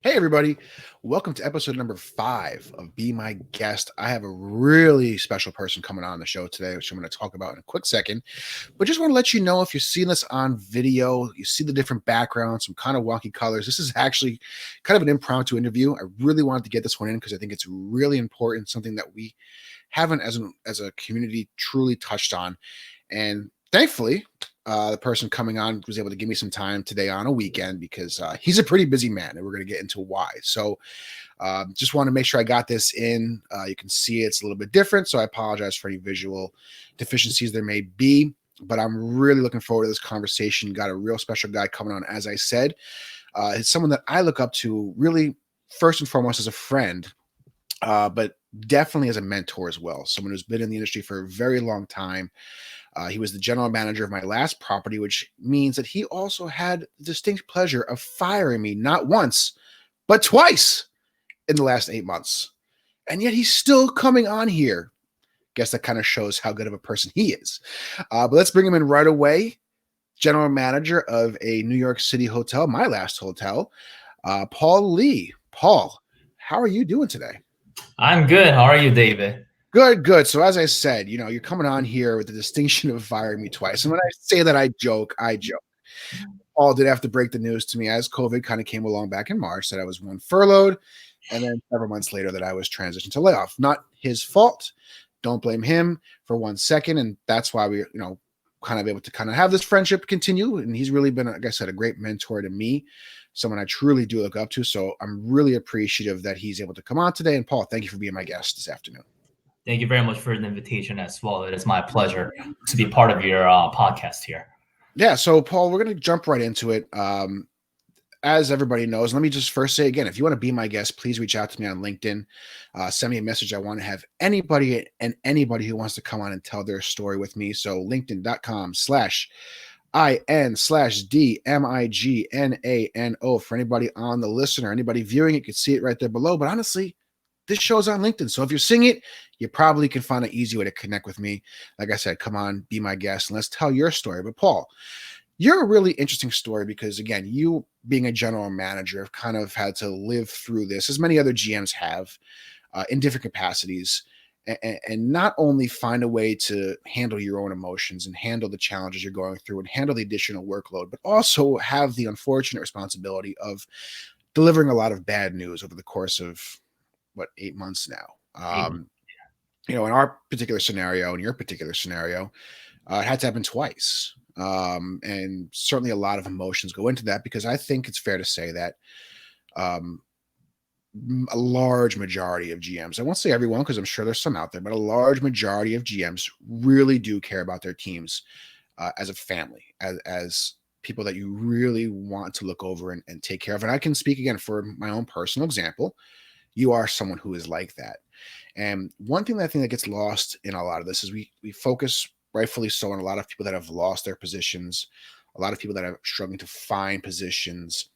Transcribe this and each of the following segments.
Hey, everybody. Welcome to episode number 5 of Be My Guest. I have a really special person coming on the show today, which I'm going to talk about in a quick second. But just want to let you know if you're seeing this on video, you see the different backgrounds, some kind of wonky colors. This is actually kind of an impromptu interview. I really wanted to get this one in because I think it's really important, something that we haven't as a community truly touched on. And thankfully, the person coming on was able to give me some time today on a weekend because he's a pretty busy man, and we're going to get into why. So just want to make sure I got this in. You can see it's a little bit different, so I apologize for any visual deficiencies there may be, but I'm really looking forward to this conversation. Got a real special guy coming on, as I said. It's someone that I look up to really first and foremost as a friend, but definitely as a mentor as well, someone who's been in the industry for a very long time. He was the general manager of my last property, which means that he also had the distinct pleasure of firing me not once, but twice in the last 8 months. And yet he's still coming on here. Guess that kind of shows how good of a person he is. But let's bring him in right away. General manager of a New York City hotel, my last hotel, Paul Lee. Paul, how are you doing today? I'm good. How are you, David? Good. So as I said, you're coming on here with the distinction of firing me twice. And when I say that, I joke. Paul did have to break the news to me as COVID kind of came along back in March that I was furloughed, and then several months later that I was transitioned to layoff. Not his fault. Don't blame him for 1 second. And that's why we, kind of able to kind of have this friendship continue. And he's really been, like I said, a great mentor to me, someone I truly do look up to. So I'm really appreciative that he's able to come on today. And Paul, thank you for being my guest this afternoon. Thank you very much for the invitation as well. It is my pleasure to be part of your podcast here. Yeah, so Paul, we're going to jump right into it. As everybody knows, let me just first say again, if you want to be my guest, please reach out to me on LinkedIn. Send me a message. I want to have anybody who wants to come on and tell their story with me. So linkedin.com/IN/DMIGNANO for anybody on the listener, anybody viewing it, you can see it right there below. But honestly, this show's on LinkedIn. So if you're seeing it, you probably can find an easy way to connect with me. Like I said, come on, be my guest, and let's tell your story. But Paul, you're a really interesting story because, again, you being a general manager have kind of had to live through this, as many other GMs have, in different capacities, and not only find a way to handle your own emotions and handle the challenges you're going through and handle the additional workload, but also have the unfortunate responsibility of delivering a lot of bad news over the course of 8 months now. In our particular scenario, in your particular scenario, it had to happen twice. And certainly a lot of emotions go into that because I think it's fair to say that a large majority of GMs, I won't say everyone because I'm sure there's some out there, but a large majority of GMs really do care about their teams as a family, as people that you really want to look over and take care of. And I can speak again for my own personal example. You are someone who is like that. And one thing that I think that gets lost in a lot of this is we focus, rightfully so, on a lot of people that have lost their positions, a lot of people that are struggling to find positions,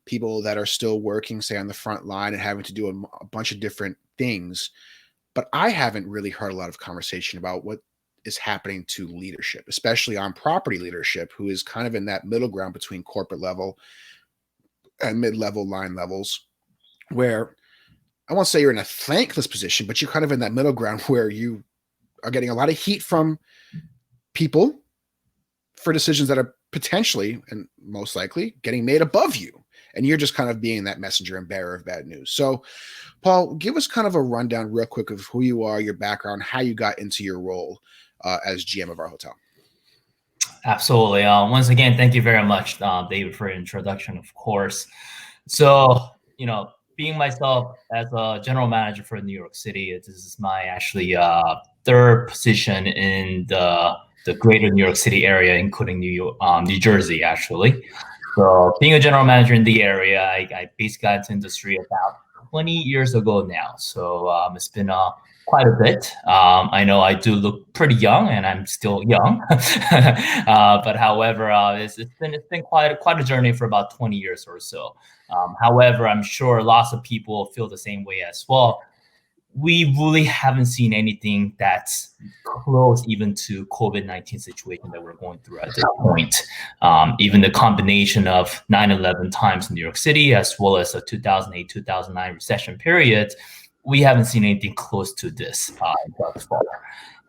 people that are still working, say, on the front line and having to do a bunch of different things. But I haven't really heard a lot of conversation about what is happening to leadership, especially on property leadership, who is kind of in that middle ground between corporate level and mid-level line levels, where I won't say you're in a thankless position, but you're kind of in that middle ground where you are getting a lot of heat from people for decisions that are potentially and most likely getting made above you. And you're just kind of being that messenger and bearer of bad news. So, Paul, give us kind of a rundown real quick of who you are, your background, how you got into your role as GM of our hotel. Absolutely. Once again, thank you very much, David, for your introduction, of course. So, being myself as a general manager for New York City, this is my actually third position in the greater New York City area, including New Jersey, actually. So being a general manager in the area, I basically got into industry about 20 years ago now. So it's been quite a bit. I know I do look pretty young, and I'm still young. But however, it's been quite a journey for about 20 years or so. However, I'm sure lots of people feel the same way as well. we really haven't seen anything that's close even to COVID-19 situation that we're going through at this point. Even the combination of 9/11 times in New York City, as well as the 2008, 2009 recession period, we haven't seen anything close to this thus far.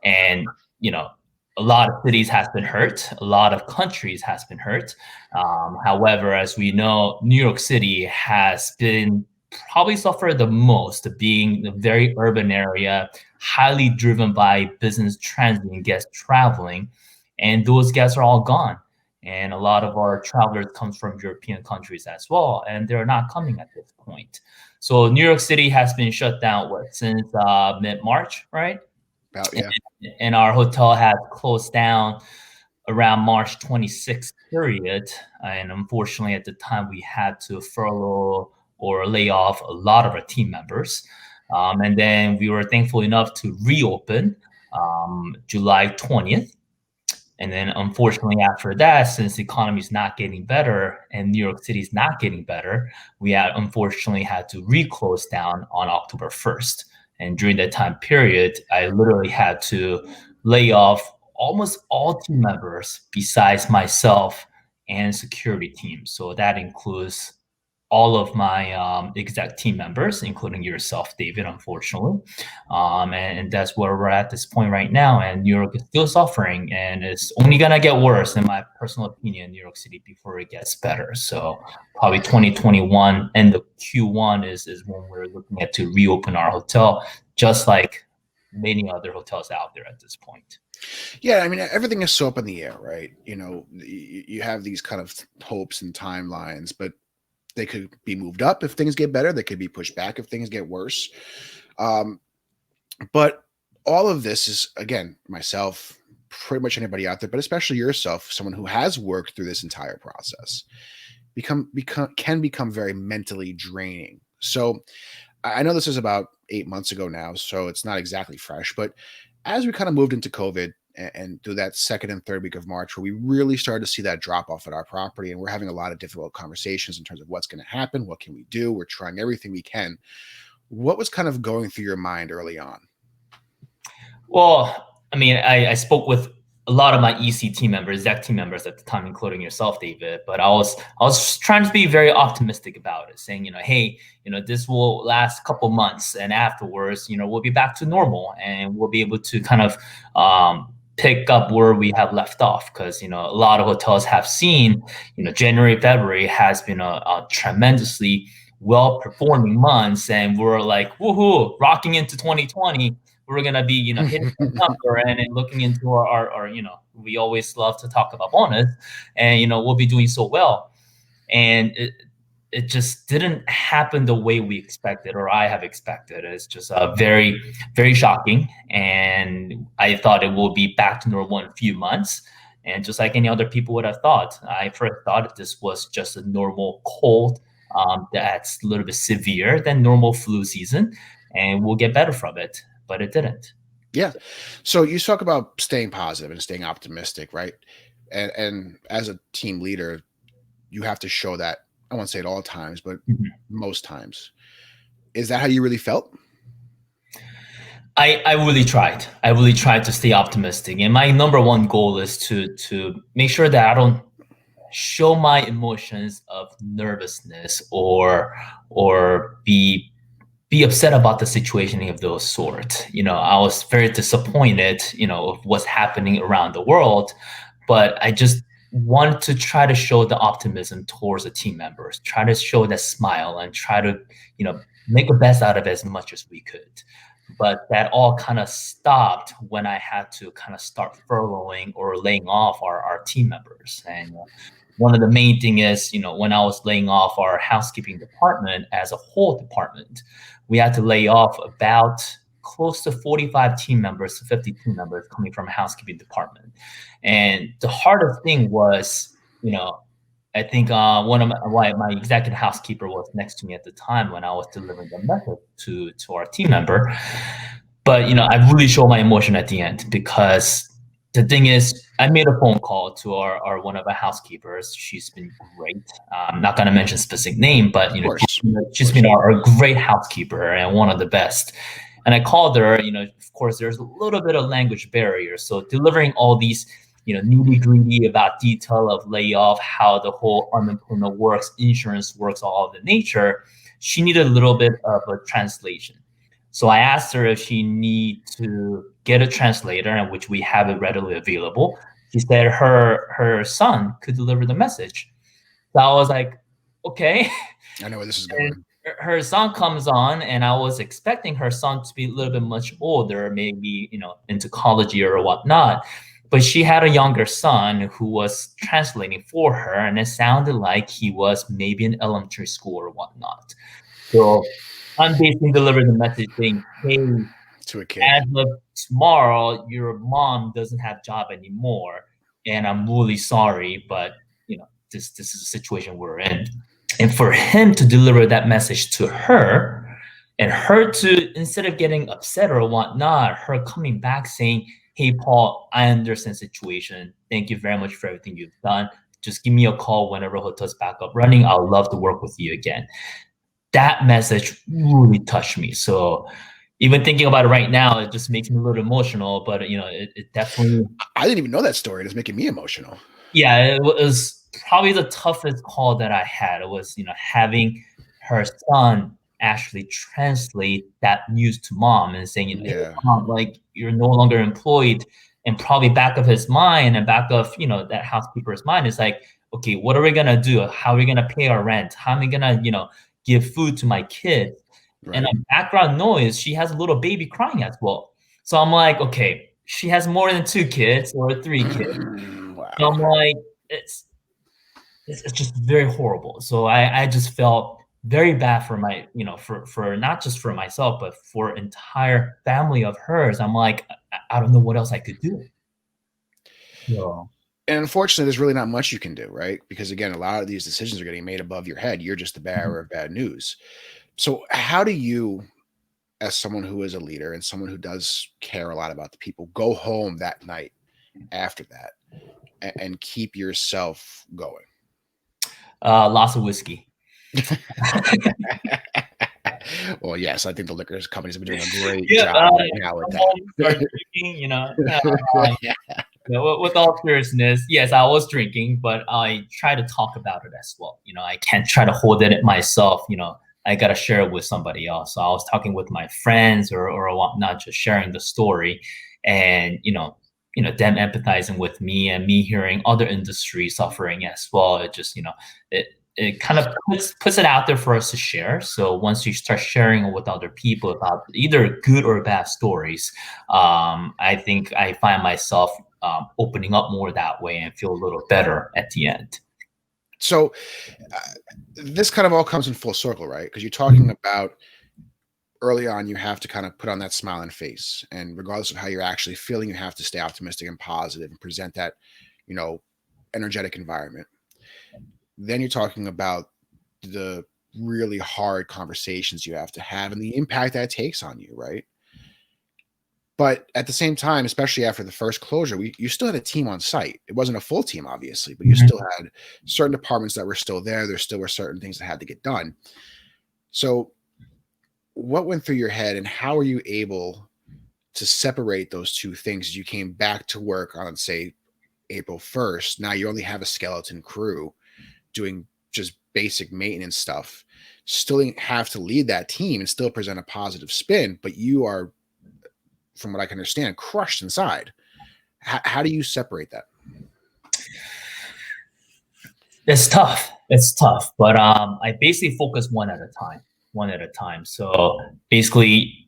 And, you know, a lot of cities has been hurt. A lot of countries has been hurt. However, as we know, New York City has been probably suffered the most, being a very urban area, highly driven by business transient guests traveling, and those guests are all gone. And a lot of our travelers comes from European countries as well, and they're not coming at this point. So New York City has been shut down since mid-March, right? About yeah. And our hotel had closed down around March 26th period. And unfortunately, at the time, we had to furlough or lay off a lot of our team members. And then we were thankful enough to reopen July 20th. And then unfortunately, after that, since the economy is not getting better and New York City is not getting better, we had unfortunately had to reclose down on October 1st. And during that time period, I literally had to lay off almost all team members besides myself and security team. So that includes all of my exec team members, including yourself, David, unfortunately. And that's where we're at this point right now. And New York is still suffering, and it's only going to get worse, in my personal opinion, in New York City before it gets better. So probably 2021 and the Q1 is when we're looking at to reopen our hotel, just like many other hotels out there at this point. Yeah, I mean, everything is so up in the air, right? You have these kind of hopes and timelines, but they could be moved up if things get better. They could be pushed back if things get worse. But all of this is, again, myself, pretty much anybody out there, but especially yourself, someone who has worked through this entire process, can become very mentally draining. So I know this is about 8 months ago now, so it's not exactly fresh, but as we kind of moved into COVID and through that second and third week of March, where we really started to see that drop off at our property, and we're having a lot of difficult conversations in terms of what's going to happen, what can we do? We're trying everything we can. What was kind of going through your mind early on? Well, I mean, I spoke with a lot of my EC team members, exec team members at the time, including yourself, David. But I was trying to be very optimistic about it, saying, hey, this will last a couple months, and afterwards, we'll be back to normal, and we'll be able to kind of pick up where we have left off, because a lot of hotels have seen January, February has been a tremendously well-performing months, and we're like, woohoo, rocking into 2020. We're gonna be hitting that number, and then looking into our we always love to talk about bonus, and we'll be doing so well, and it just didn't happen the way we expected, or I have expected. It's just very, very shocking. And I thought it will be back to normal in a few months. And just like any other people would have thought, I first thought this was just a normal cold that's a little bit severe than normal flu season, and we'll get better from it. But it didn't. Yeah. So you talk about staying positive and staying optimistic, right? And as a team leader, you have to show that. I won't say it all times, but most times. Is that how you really felt? I really tried. I really tried to stay optimistic. And my number one goal is to make sure that I don't show my emotions of nervousness or be upset about the situation of those sort. I was very disappointed, of what's happening around the world, but I just want to try to show the optimism towards the team members, try to show that smile, and try to, make the best out of it as much as we could. But that all kind of stopped when I had to kind of start furloughing or laying off our team members. And one of the main thing is, when I was laying off our housekeeping department as a whole department, we had to lay off about close to 45 team members to 50 team members coming from a housekeeping department. And the hardest thing was, I think one of my executive housekeeper was next to me at the time when I was delivering the message to our team member. But, I really showed my emotion at the end, because the thing is, I made a phone call to our one of our housekeepers. She's been great. I'm not going to mention specific name, but she's been our great housekeeper and one of the best. And I called her, of course, there's a little bit of language barrier. So delivering all these, nitty gritty about detail of layoff, how the whole unemployment works, insurance works, all of the nature, she needed a little bit of a translation. So I asked her if she need to get a translator, and which we have it readily available. She said her son could deliver the message. So I was like, okay. I know where this is And going. her son comes on, and I was expecting her son to be a little bit much older, maybe into college year or whatnot. But she had a younger son who was translating for her, and it sounded like he was maybe in elementary school or whatnot. So I'm basically delivering the message saying, "Hey, To a kid. as of tomorrow, your mom doesn't have job anymore, and I'm really sorry, but this is a situation we're in." And for him to deliver that message to her, and her to, instead of getting upset or whatnot, her coming back saying, "Hey, Paul, I understand the situation. Thank you very much for everything you've done. Just give me a call whenever hotel's back up running. I'd love to work with you again." That message really touched me. So even thinking about it right now, it just makes me a little emotional. But it definitely, I didn't even know that story. It's making me emotional. yeah, it was probably the toughest call that I had. It was, having her son actually translate that news to mom and saying, "Hey, Yeah. mom, like you're no longer employed." And probably back of his mind and back of, that housekeeper's mind is like, okay, what are we gonna do? How are we gonna pay our rent? How am I gonna, give food to my kids? And Right. on background noise, she has a little baby crying as well. So I'm like, okay, she has more than 2 kids or 3 kids. So Wow. I'm like, it's it's just very horrible. So I just felt very bad for my, for not just for myself, but for entire family of hers. I'm like, I don't know what else I could do. So, And unfortunately, there's really not much you can do, right? Because again, a lot of these decisions are getting made above your head. You're just the mhm. bearer of bad news. So, how do you, as someone who is a leader and someone who does care a lot about the people, go home that night after that and keep yourself going? Lots of whiskey. Well, yes, I think the liquor companies have been doing a great Yeah, job right now with come that. home, start drinking, with all seriousness, yes, I was drinking, but I try to talk about it as well. I can't try to hold it myself. I gotta share it with somebody else. So I was talking with my friends or whatnot, just sharing the story, and them empathizing with me and me hearing other industries suffering as well. It just it kind of puts it out there for us to share. So once you start sharing with other people about either good or bad stories, I think I find myself opening up more that way and feel a little better at the end. So, uh, this kind of all comes in full circle, right? Because you're talking Mhm. about early on, you have to kind of put on that smiling face. And regardless of how you're actually feeling, you have to stay optimistic and positive and present that, you know, energetic environment. Then you're talking about the really hard conversations you have to have and the impact that takes on you, right? But at the same time, especially after the first closure, you still had a team on site. It wasn't a full team, obviously, but you Mhm. still had certain departments that were still there. There still were certain things that had to get done. So, what went through your head, and how were you able to separate those two things? You came back to work on, say, April 1st. Now you only have a skeleton crew doing just basic maintenance stuff. Still have to lead that team and still present a positive spin, but you are, from what I can understand, crushed inside. How do you separate that? It's tough. It's tough, but I basically focus one at a time, one at a time. So basically,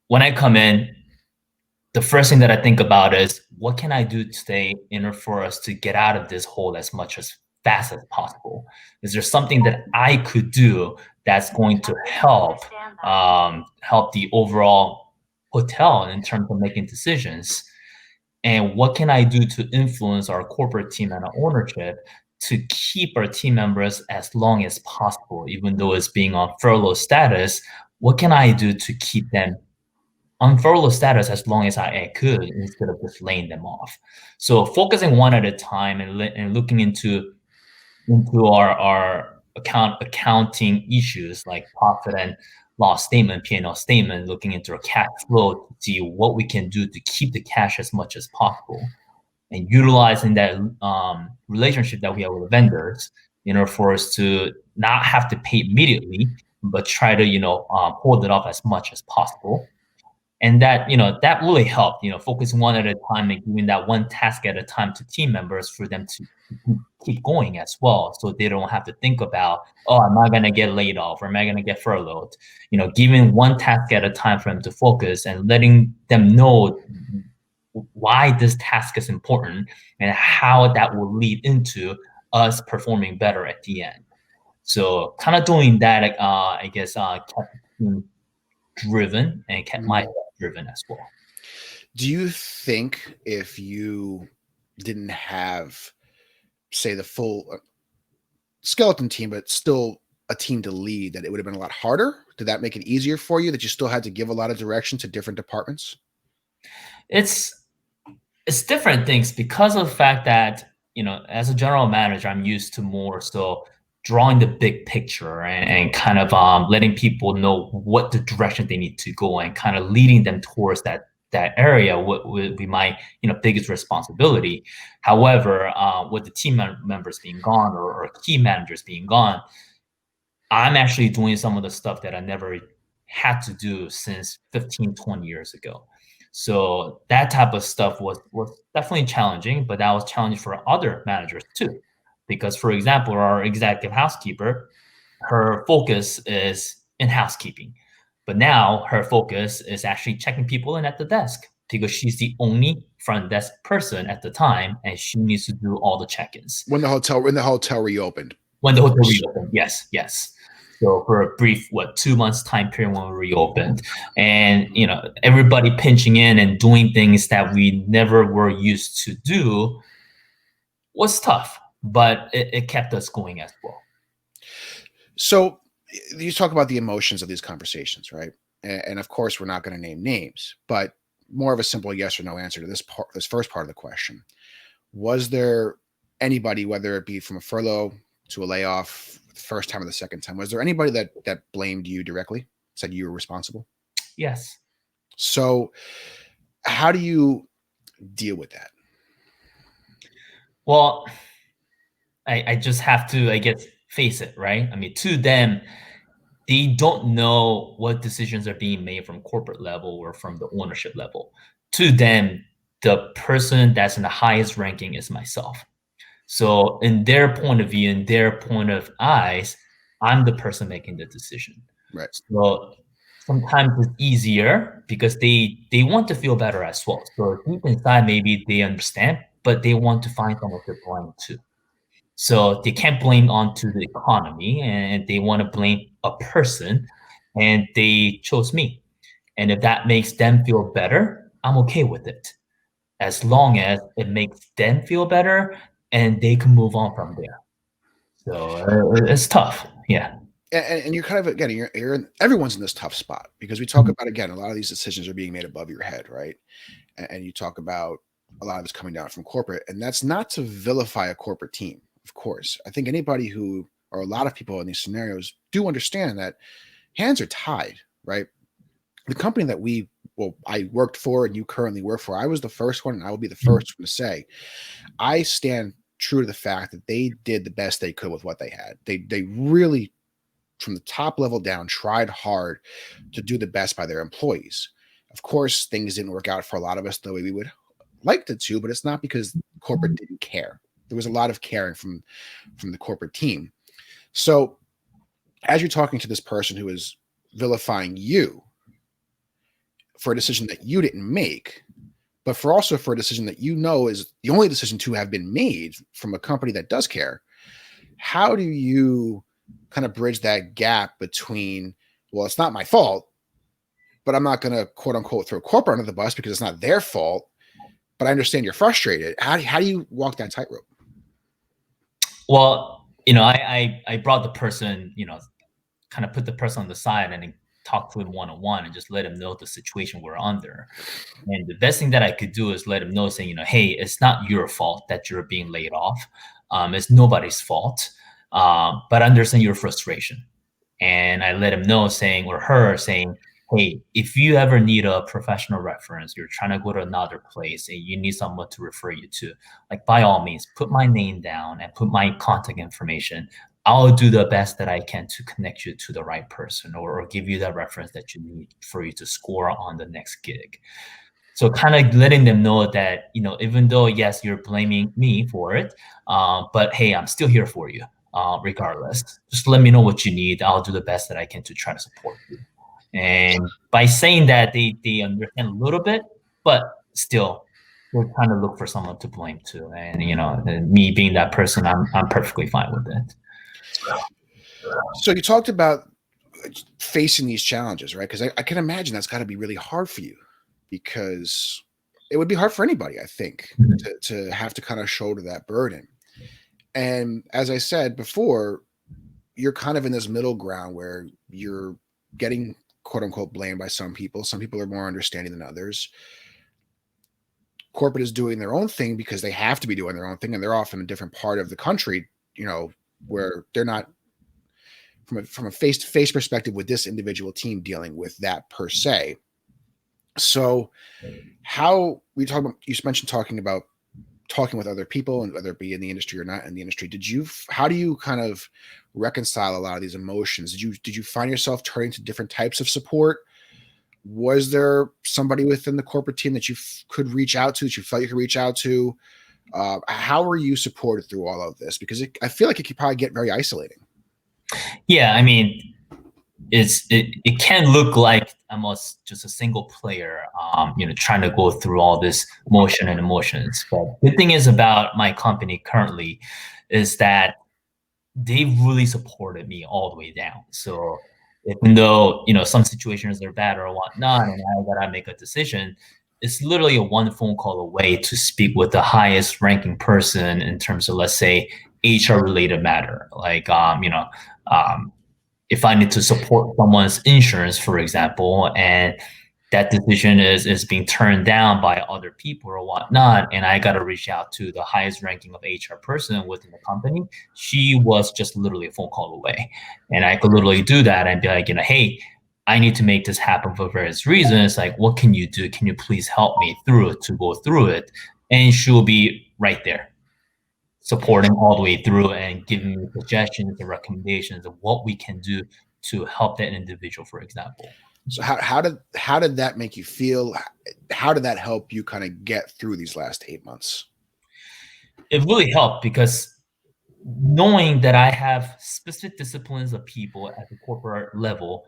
when I come in, the first thing that I think about is what can I do today in order for us to get out of this hole as much as fast as possible? Is there something that I could do that's going to help the overall hotel in terms of making decisions? And what can I do to influence our corporate team and our ownership to keep our team members as long as possible, even though it's being on furlough status? What can I do to keep them on furlough status as long as I could instead of just laying them off? So focusing one at a time and looking into our accounting issues like profit and loss statement, P&L statement, looking into our cash flow to see what we can do to keep the cash as much as possible, and utilizing that relationship that we have with the vendors in order for us to not have to pay immediately, but try to hold it off as much as possible. And that really helped, focusing one at a time and giving that one task at a time to team members for them to keep going as well, so they don't have to think about, oh, am I going to get laid off or am I going to get furloughed. Giving one task at a time for them to focus and letting them know why this task is important and how that will lead into us performing better at the end. So kind of doing that, I guess, kept the team driven and kept myself driven as well. Do you think if you didn't have, say, the full skeleton team, but still a team to lead, that it would have been a lot harder? Did that make it easier for you, that you still had to give a lot of direction to different departments? It's different things because of the fact that, as a general manager, I'm used to more so drawing the big picture and kind of letting people know what the direction they need to go and kind of leading them towards that area would be my biggest responsibility. However, with the team members being gone or key managers being gone, I'm actually doing some of the stuff that I never had to do since 15, 20 years ago. So that type of stuff was definitely challenging, but that was challenging for other managers too. Because, for example, our executive housekeeper, her focus is in housekeeping. But now her focus is actually checking people in at the desk because she's the only front desk person at the time, and she needs to do all the check-ins. When the hotel reopened. When the hotel reopened, yes. So for a brief, 2 months time period when we reopened, and everybody pinching in and doing things that we never were used to do was tough, but it kept us going as well. So you talk about the emotions of these conversations, right? And of course, we're not going to name names, but more of a simple yes or no answer to this first part of the question. Was there anybody, whether it be from a furlough to a layoff, the first time or the second time, was there anybody that blamed you directly, said you were responsible? Yes. So how do you deal with that? Well, I just have to, I guess, face it, right? I mean, to them, they don't know what decisions are being made from corporate level or from the ownership level. To them, the person that's in the highest ranking is myself. So in their point of view, in their point of eyes, I'm the person making the decision. Right. So sometimes it's easier because they want to feel better as well. So deep inside, maybe they understand, but they want to find someone to blame too. So they can't blame onto the economy, and they want to blame a person, and they chose me. And if that makes them feel better, I'm okay with it, as long as it makes them feel better and they can move on from there. So it's tough. Yeah. And you're kind of, again, everyone's in this tough spot because we talk about, again, a lot of these decisions are being made above your head, right? And you talk about a lot of it's coming down from corporate, and that's not to vilify a corporate team. Of course, I think anybody who, or a lot of people in these scenarios, do understand that hands are tied, right? The company that I worked for and you currently work for, I was the first one and I will be the first one to say, I stand true to the fact that they did the best they could with what they had. They really, from the top level down, tried hard to do the best by their employees. Of course, things didn't work out for a lot of us the way we would like it to, but it's not because corporate didn't care. There was a lot of caring from the corporate team. So as you're talking to this person who is vilifying you for a decision that you didn't make, but for a decision that is the only decision to have been made from a company that does care, how do you kind of bridge that gap between, well, it's not my fault, but I'm not going to quote unquote throw corporate under the bus because it's not their fault, but I understand you're frustrated. How do you walk that tightrope? Well, I brought the person, kind of put the person on the side and talk to him one-on-one and just let him know the situation we're under. And the best thing that I could do is let him know, saying, hey, it's not your fault that you're being laid off. It's nobody's fault. but I understand your frustration. And I let him know, saying, or her saying, hey, if you ever need a professional reference, you're trying to go to another place and you need someone to refer you to, like, by all means, put my name down and put my contact information. I'll do the best that I can to connect you to the right person, or give you that reference that you need for you to score on the next gig. So kind of letting them know that, even though, yes, you're blaming me for it, but hey, I'm still here for you, regardless. Just let me know what you need. I'll do the best that I can to try to support you. And by saying that, they understand a little bit, but still, they're trying to look for someone to blame too. And and me being that person, I'm perfectly fine with it. So you talked about facing these challenges, right? Because I can imagine that's got to be really hard for you, because it would be hard for anybody, I think, to have to kind of shoulder that burden. And as I said before, you're kind of in this middle ground where you're getting quote unquote blamed by some people. Some people are more understanding than others. Corporate is doing their own thing because they have to be doing their own thing, and they're often in a different part of the country, where they're not from a face-to-face perspective with this individual team dealing with that per se. So how you mentioned talking with other people, and whether it be in the industry or not in the industry, how do you kind of reconcile a lot of these emotions? Did you find yourself turning to different types of support? Was there somebody within the corporate team that you could reach out to, that you felt you could reach out to? How were you supported through all of this? Because I feel like it could probably get very isolating. Yeah, I mean, it can look like almost just a single player, trying to go through all this motion and emotions. But the thing is about my company currently is that they really supported me all the way down. So even though some situations are bad or whatnot, and I gotta make a decision, it's literally a one phone call away to speak with the highest ranking person in terms of, let's say, HR related matter, like um, if I need to support someone's insurance, for example, and that decision is being turned down by other people or whatnot, and I got to reach out to the highest ranking of HR person within the company, she was just literally a phone call away. And I could literally do that and be like, hey, I need to make this happen for various reasons. Like, what can you do? Can you please help me through it, to go through it? And she'll be right there, supporting all the way through and giving me suggestions and recommendations of what we can do to help that individual, for example. So how did that make you feel? How did that help you kind of get through these last 8 months? It really helped because knowing that I have specific disciplines of people at the corporate level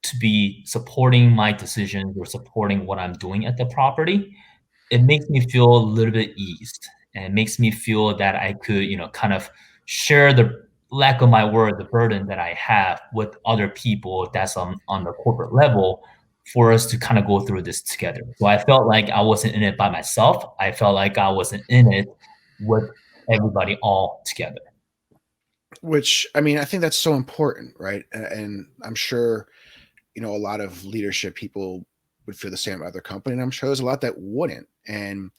to be supporting my decisions or supporting what I'm doing at the property, it makes me feel a little bit eased, and it makes me feel that I could, kind of share the lack of my word, the burden that I have with other people that's on the corporate level, for us to kind of go through this together. So I felt like I wasn't in it by myself. I felt like I wasn't in it with everybody all together. Which, I mean, I think that's so important, right? And I'm sure, a lot of leadership people would feel the same about their company, and I'm sure there's a lot that wouldn't. And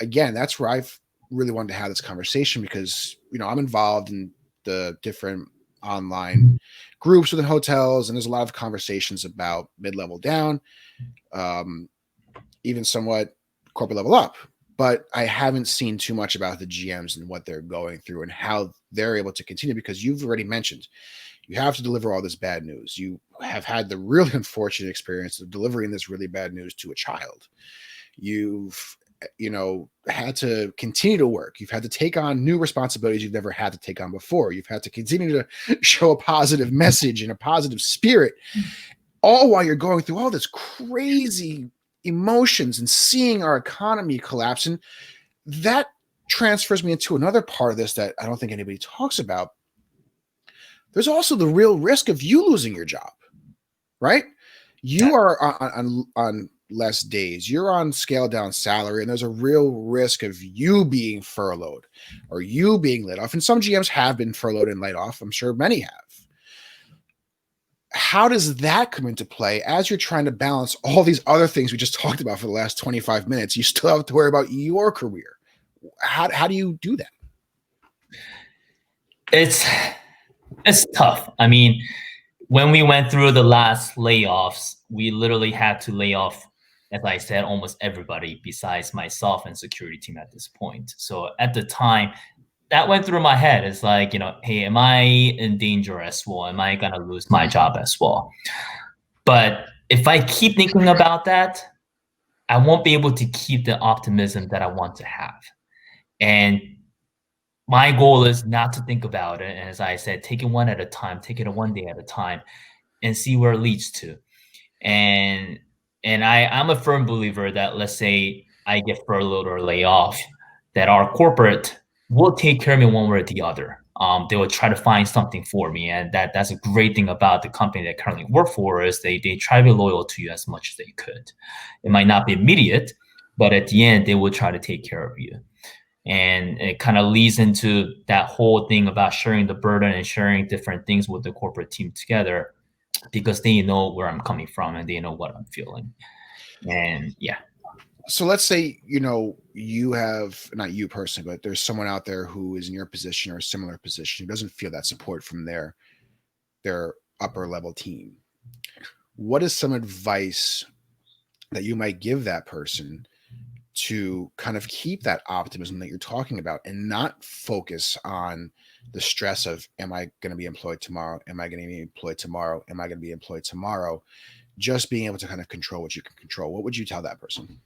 again, that's where I've really wanted to have this conversation, because I'm involved in the different online groups within hotels, and there's a lot of conversations about mid-level down, even somewhat corporate level up. But I haven't seen too much about the GMs and what they're going through and how they're able to continue, because you've already mentioned you have to deliver all this bad news. You have had the really unfortunate experience of delivering this really bad news to a child. You've, had to continue to work. You've had to take on new responsibilities you've never had to take on before. You've had to continue to show a positive message and a positive spirit, all while you're going through all this crazy emotions and seeing our economy collapse. And that transfers me into another part of this that I don't think anybody talks about. There's also the real risk of you losing your job, right? You are on less days, you're on scaled down salary, and there's a real risk of you being furloughed or you being laid off. And some GMs have been furloughed and laid off. I'm sure many have. How does that come into play as you're trying to balance all these other things we just talked about for the last 25 minutes? You still have to worry about your career. How do you do that? It's It's tough. I mean, when we went through the last layoffs, we literally had to lay off, as I said, almost everybody besides myself and security team at this point. So at the time, that went through my head. It's like, hey, am I in danger as well? Am I gonna lose my job as well? But if I keep thinking about that, I won't be able to keep the optimism that I want to have. And my goal is not to think about it. And as I said, take it one at a time, take it one day at a time, and see where it leads to. And I'm a firm believer that, let's say I get furloughed or lay off, that our corporate will take care of me one way or the other. They will try to find something for me, and that's a great thing about the company that I currently work for is they try to be loyal to you as much as they could. It might not be immediate, but at the end they will try to take care of you. And it kind of leads into that whole thing about sharing the burden and sharing different things with the corporate team together, because they know where I'm coming from and they know what I'm feeling. And yeah. So let's say, you have, not you personally, but there's someone out there who is in your position or a similar position who doesn't feel that support from their upper level team. What is some advice that you might give that person to kind of keep that optimism that you're talking about and not focus on the stress of, am I going to be employed tomorrow? Am I going to be employed tomorrow? Am I going to be employed tomorrow? Just being able to kind of control what you can control. What would you tell that person?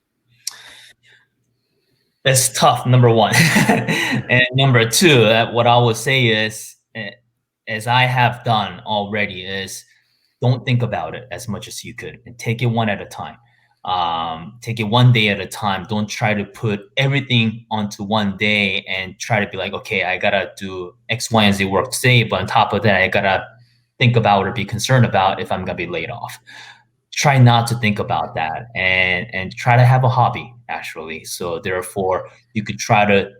It's tough, number one. And number two, what I would say is, as I have done already, is don't think about it as much as you could and take it one at a time. Take it one day at a time. Don't try to put everything onto one day and try to be like, okay, I gotta do X, Y, and Z work today, but on top of that, I gotta think about or be concerned about if I'm gonna be laid off. Try not to think about that, and try to have a hobby, actually. So therefore, you could try to,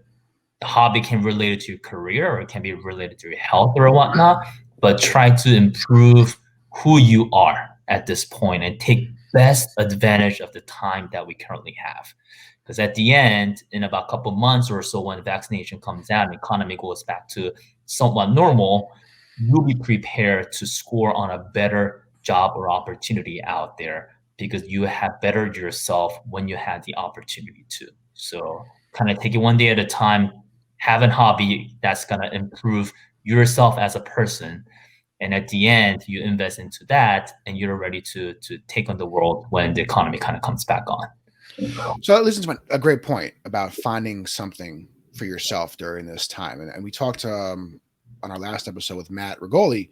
the hobby can relate it to your career or it can be related to your health or whatnot, but try to improve who you are at this point and take best advantage of the time that we currently have. Because at the end, in about a couple months or so, when vaccination comes out and the economy goes back to somewhat normal, you'll be prepared to score on a better job or opportunity out there because you have bettered yourself when you had the opportunity to. So kind of take it one day at a time, have a hobby that's going to improve yourself as a person. And at the end, you invest into that and you're ready to take on the world when the economy kind of comes back on. So that leads into a great point about finding something for yourself during this time. And we talked on our last episode with Matt Rigoli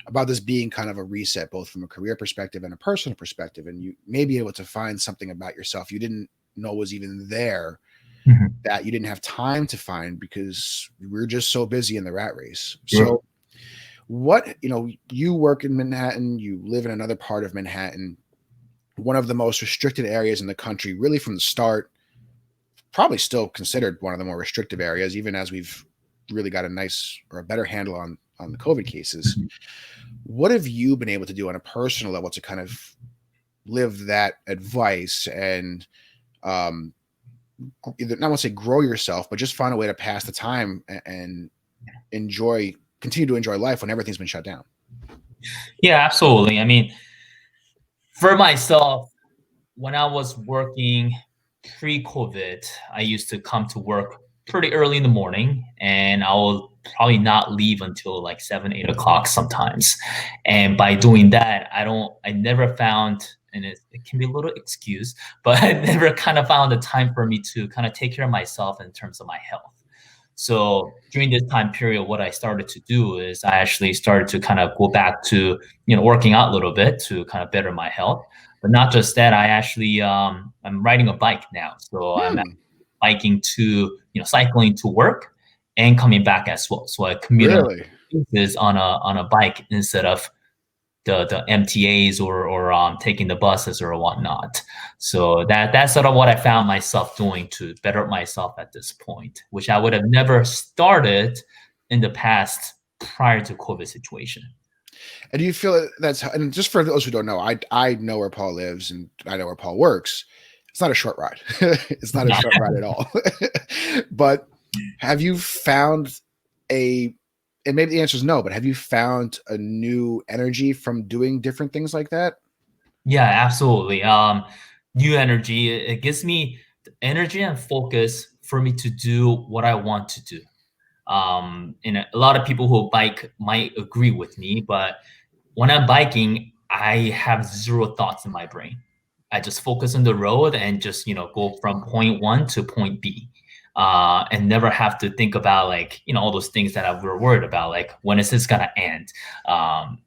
about this being kind of a reset, both from a career perspective and a personal perspective. And you may be able to find something about yourself you didn't know was even there, that you didn't have time to find because we're just so busy in the rat race. So what, you work in Manhattan, you live in another part of Manhattan, one of the most restricted areas in the country, really from the start, probably still considered one of the more restrictive areas, even as we've really got a nice or a better handle on the COVID cases. What have you been able to do on a personal level to kind of live that advice and either, not want to say grow yourself, but just find a way to pass the time and continue to enjoy life when everything's been shut down? Yeah, absolutely. I mean, for myself, when I was working pre-COVID, I used to come to work pretty early in the morning, and I will probably not leave until like 7, 8 o'clock sometimes. And by doing that, I never found, and it can be a little excuse, but I never kind of found the time for me to kind of take care of myself in terms of my health. So during this time period, what I started to do is I actually started to kind of go back to, working out a little bit to kind of better my health. But not just that, I actually, I'm riding a bike now. So I'm biking to, cycling to work and coming back as well. So I commute Really? on a bike instead of the MTAs or taking the buses or whatnot. So that's sort of what I found myself doing to better myself at this point, which I would have never started in the past prior to COVID situation. And do you feel that's, and just for those who don't know, I know where Paul lives and I know where Paul works. It's not a short ride. It's not a short ride at all. But have you found a and maybe the answer is no, but have you found a new energy from doing different things like that? Yeah, absolutely. New energy, it gives me the energy and focus for me to do what I want to do. And a lot of people who bike might agree with me, but when I'm biking, I have zero thoughts in my brain. I just focus on the road and just, go from point one to point B. And never have to think about, like, all those things that we're worried about, like, when is this gonna end? Am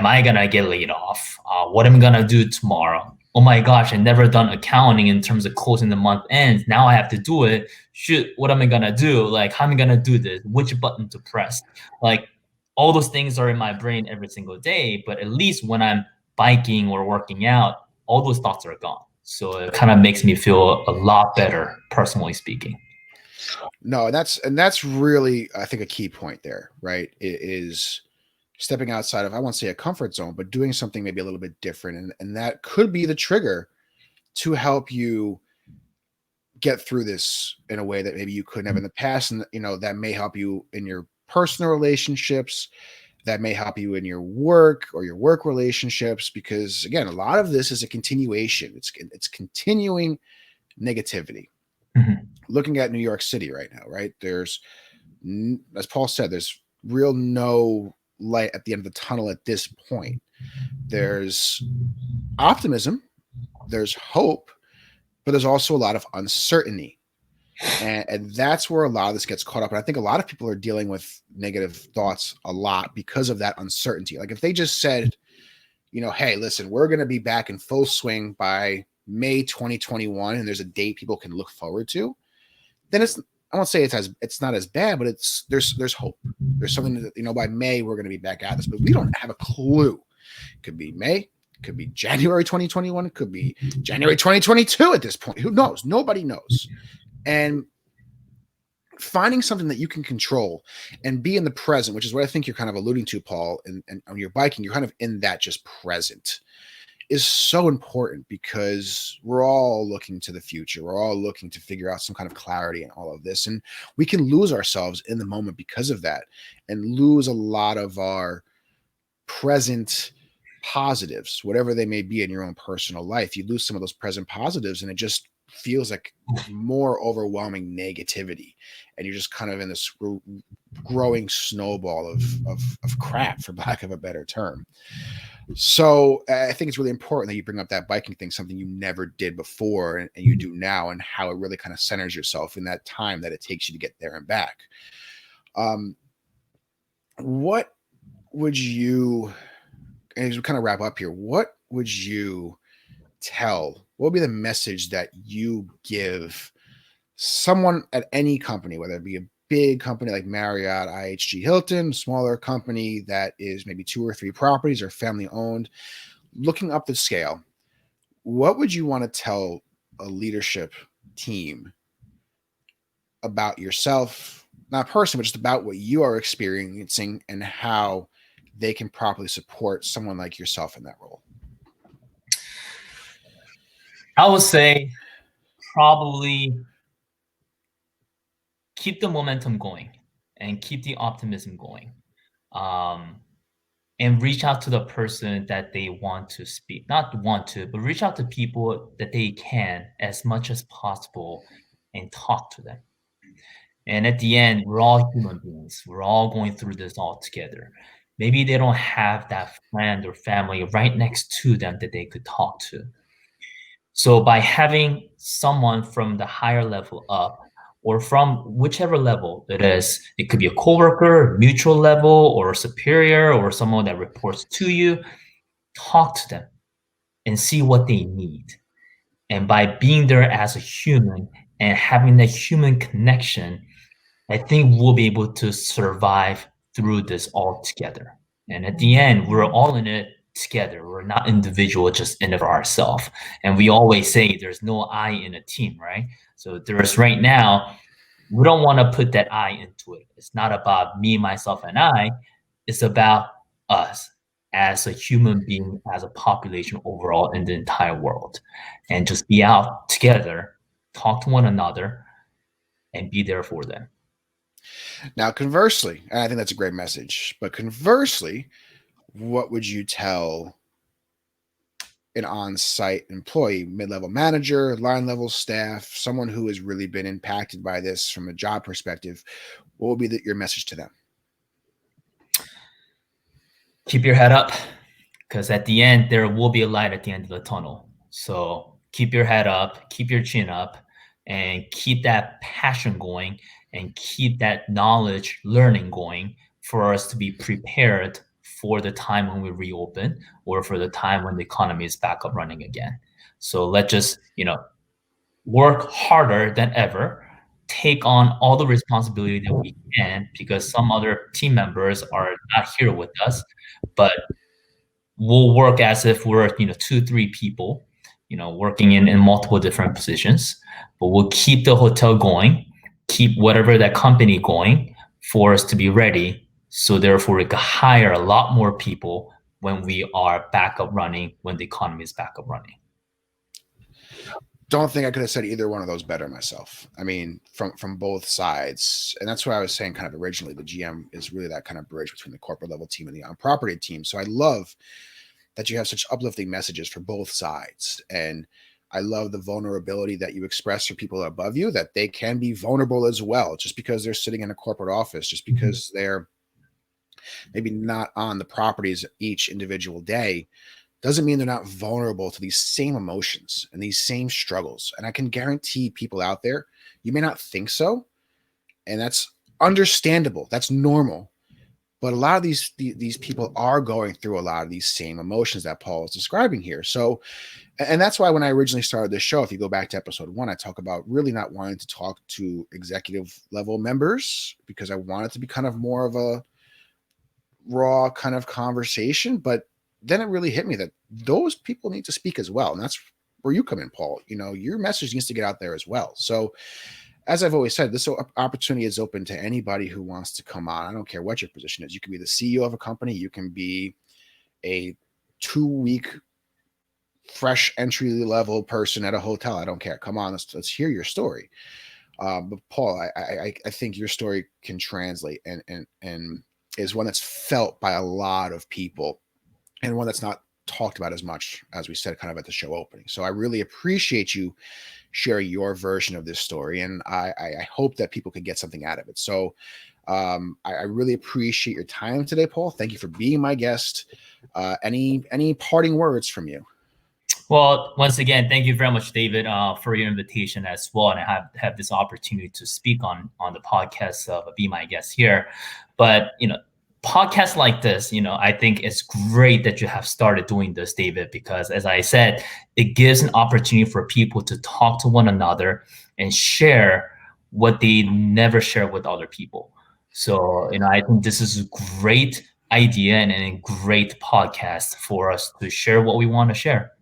I gonna get laid off? What am I gonna do tomorrow? Oh my gosh, I never done accounting in terms of closing the month ends. Now I have to do it. Shoot, what am I gonna do? Like, how am I gonna do this? Which button to press? Like, all those things are in my brain every single day, but at least when I'm biking or working out, all those thoughts are gone. So it kind of makes me feel a lot better, personally speaking. No, and that's really, I think, a key point there, right? It is stepping outside of, I won't say a comfort zone, but doing something maybe a little bit different. And that could be the trigger to help you get through this in a way that maybe you couldn't have in the past. And, that may help you in your personal relationships, that may help you in your work or your work relationships, because again, a lot of this is a continuation. It's continuing negativity. Mhm. Looking at New York City right now, right? There's, as Paul said, there's real no light at the end of the tunnel at this point. There's optimism, there's hope, but there's also a lot of uncertainty. And that's where a lot of this gets caught up. And I think a lot of people are dealing with negative thoughts a lot because of that uncertainty. Like if they just said, hey, listen, we're going to be back in full swing by May 2021, and there's a date people can look forward to, then I won't say it's not as bad, but there's hope. There's something that, by May we're going to be back at this, but we don't have a clue. It could be May, it could be January 2021, it could be January 2022 at this point. Who knows? Nobody knows. And finding something that you can control and be in the present, which is what I think you're kind of alluding to, Paul, and when you're biking, you're kind of in that just present, is so important, because we're all looking to the future. We're all looking to figure out some kind of clarity in all of this. And we can lose ourselves in the moment because of that, and lose a lot of our present positives, whatever they may be in your own personal life. You lose some of those present positives, and it just feels like more overwhelming negativity. And you're just kind of in this growing snowball of crap, for lack of a better term. So I think it's really important that you bring up that biking thing, something you never did before and you do now, and how it really kind of centers yourself in that time that it takes you to get there and back. What would you, and as we kind of wrap up here, what would you what would be the message that you give someone at any company, whether it be a big company like Marriott, IHG, Hilton, smaller company that is maybe 2 or 3 properties or family owned, looking up the scale? What would you want to tell a leadership team about yourself, not personally, but just about what you are experiencing and how they can properly support someone like yourself in that role? I would say probably keep the momentum going and keep the optimism going. Um, and reach out to the person that they want to speak, not want to, but reach out to people that they can as much as possible and talk to them. And at the end, we're all human beings. We're all going through this all together. Maybe they don't have that friend or family right next to them that they could talk to. So by having someone from the higher level up, or from whichever level it is, it could be a coworker, mutual level, or a superior, or someone that reports to you, talk to them and see what they need. And by being there as a human and having that human connection, I think we'll be able to survive through this all together. And at the end, we're all in it together. We're not individual, just in it for ourselves. And we always say there's no I in a team, right? So there's right now, we don't want to put that I into it. It's not about me, myself, and I. It's about us as a human being, as a population overall in the entire world. And just be out together, talk to one another, and be there for them. Now, conversely, and I think that's a great message, but conversely, what would you tell an on-site employee, mid-level manager, line-level staff, someone who has really been impacted by this from a job perspective? What would be your message to them? Keep your head up, because at the end there will be a light at the end of the tunnel. So keep your head up, keep your chin up, and keep that passion going, and keep that knowledge learning going for us to be prepared for the time when we reopen, or for the time when the economy is back up running again. So let's just, work harder than ever, take on all the responsibility that we can, because some other team members are not here with us, but we'll work as if we're, two, three people, working in multiple different positions, but we'll keep the hotel going, keep whatever that company going for us to be ready. So therefore we could hire a lot more people when we are back up running, when the economy is back up running. Don't think I could have said either one of those better myself. I mean, from both sides, and that's what I was saying kind of originally. The GM is really that kind of bridge between the corporate level team and the on property team. So I love that you have such uplifting messages for both sides, and I love the vulnerability that you express for people above you, that they can be vulnerable as well, just because they're sitting in a corporate office, just because they're maybe not on the properties each individual day, doesn't mean they're not vulnerable to these same emotions and these same struggles. And I can guarantee people out there, you may not think so, and that's understandable. That's normal. But a lot of these people are going through a lot of these same emotions that Paul is describing here. So, and that's why when I originally started this show, if you go back to episode 1, I talk about really not wanting to talk to executive level members, because I want it to be kind of more of a raw kind of conversation. But then it really hit me that those people need to speak as well. And that's where you come in, Paul. Your message needs to get out there as well. So as I've always said, this opportunity is open to anybody who wants to come on. I don't care what your position is. You can be the CEO of a company. You can be a 2-week fresh entry level person at a hotel. I don't care. Come on, let's hear your story. But Paul, I think your story can translate and is one that's felt by a lot of people, and one that's not talked about as much, as we said kind of at the show opening. So I really appreciate you sharing your version of this story, and I hope that people could get something out of it. So I really appreciate your time today, Paul. Thank you for being my guest. Any parting words from you? Well, once again, thank you very much, David, for your invitation as well, and I have this opportunity to speak on the podcast of Be My Guest here. But podcasts like this, I think it's great that you have started doing this, David, because as I said, it gives an opportunity for people to talk to one another and share what they never share with other people. So, I think this is a great idea and a great podcast for us to share what we want to share.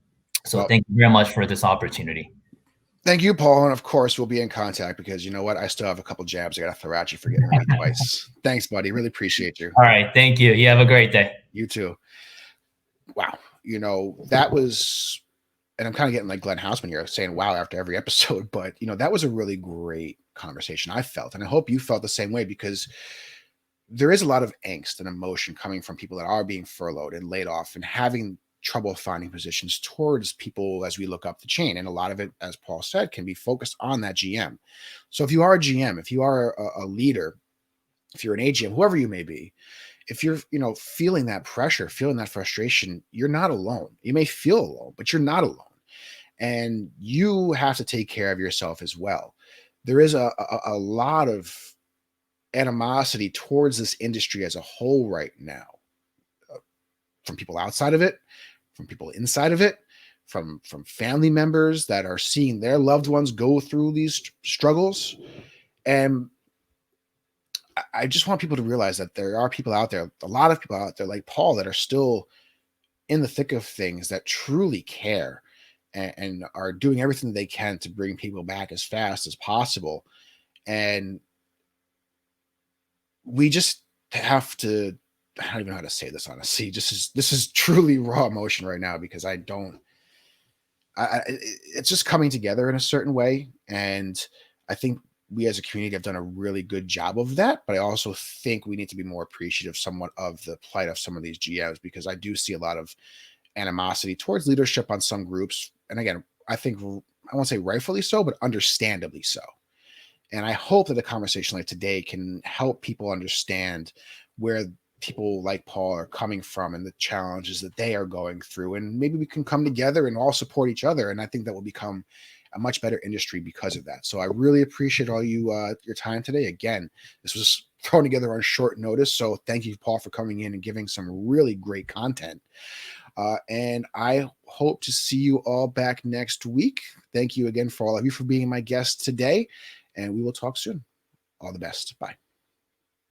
So Well, thank you very much for this opportunity. thank you, Paul. And of course, we'll be in contact, because you know what? I still have a couple jabs I got to throw at you for getting ready twice. Thanks, buddy. Really appreciate you. All right. Thank you. You have a great day. You too. Wow. That was, and I'm kind of getting like Glenn Houseman here saying wow after every episode, but that was a really great conversation, I felt. And I hope you felt the same way, because there is a lot of angst and emotion coming from people that are being furloughed and laid off and having trouble finding positions towards people as we look up the chain. And a lot of it, as Paul said, can be focused on that GM. So if you are a GM, if you are a leader, if you're an AGM, whoever you may be, if you're, feeling that pressure, feeling that frustration, you're not alone. You may feel alone, but you're not alone. And you have to take care of yourself as well. There is a lot of animosity towards this industry as a whole right now, from people outside of it, from people inside of it, from family members that are seeing their loved ones go through these struggles. And I just want people to realize that there are people out there, a lot of people out there like Paul, that are still in the thick of things, that truly care and are doing everything they can to bring people back as fast as possible. And we just have to, I don't even know how to say this honestly. This is truly raw emotion right now, because it's just coming together in a certain way. And I think we as a community have done a really good job of that. But I also think we need to be more appreciative somewhat of the plight of some of these GMs, because I do see a lot of animosity towards leadership on some groups. And again, I think I won't say rightfully so, but understandably so. And I hope that a conversation like today can help people understand where people like Paul are coming from and the challenges that they are going through. And maybe we can come together and all support each other. And I think that will become a much better industry because of that. So I really appreciate all your time today. Again, this was thrown together on short notice. So thank you, Paul, for coming in and giving some really great content. And I hope to see you all back next week. Thank you again for all of you for being my guest today. And we will talk soon. All the best. Bye.